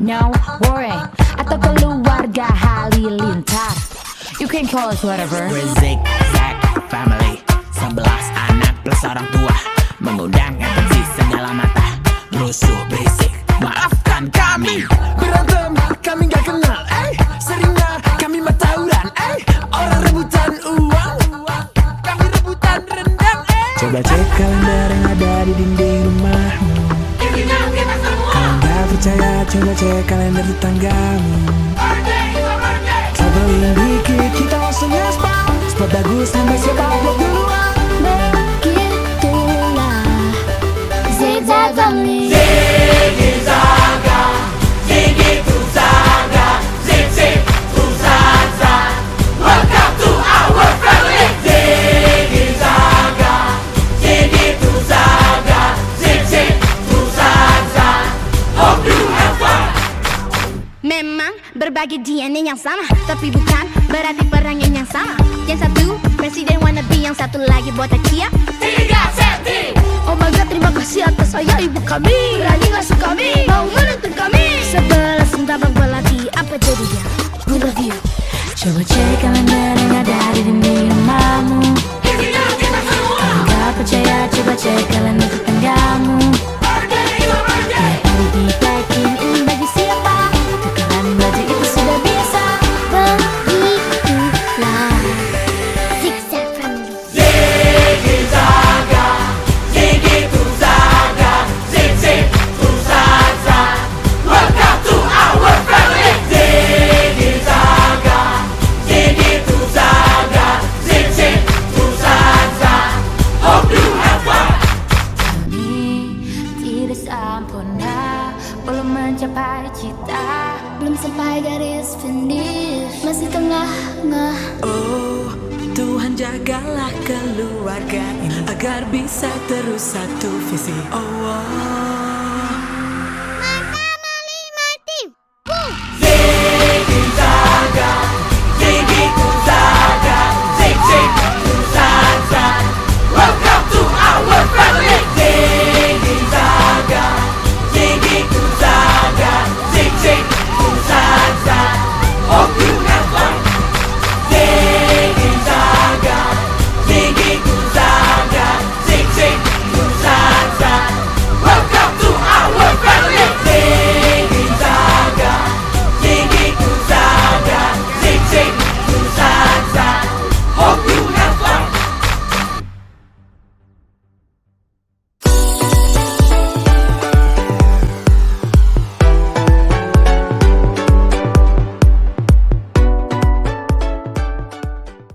no worry. Atau keluarga halilintar, you can call us whatever. We're zigzag family, 11 anak plus orang tua, mengundang atensi segala mata. Rusuh berisik, maafkan kami. Berantem, kami gak kenal, seringnya kami mah tawuran, orang rebutan uang, kami rebutan rendang, Coba cek kalender yang ada di dinding rumahmu. Kalau nggak percaya, coba cek kalender tetanggamu. Traveling dikit, kita langsung nge-spam. Spot bagus, sampai siapa upload duluan. Begitulah Zigzag Family. Memang berbagi DNA yang sama, tapi bukan berarti perangan yang sama. Yang satu presiden wannabe, yang satu lagi buat Kia 3 senti. Oh my god, terima kasih atas saya ibu kami. Berani ngasuh kami, mau menuntun kami. 11 tabak belati, apa jadinya? We love you. Coba cek kalender yang ada di dinding rumahmu. Kalau nggak percaya, coba cek kalender tetanggamu. Tiap hari di packing, bagi siapa? Tukaran baju itu sudah biasa. Begitulah Zigzag Family. Tidak sempurna, belum mencapai cita. Belum sampai garis finish, masih tengah-tengah. Oh, Tuhan jagalah keluarga ini agar bisa terus satu visi. Oh, oh.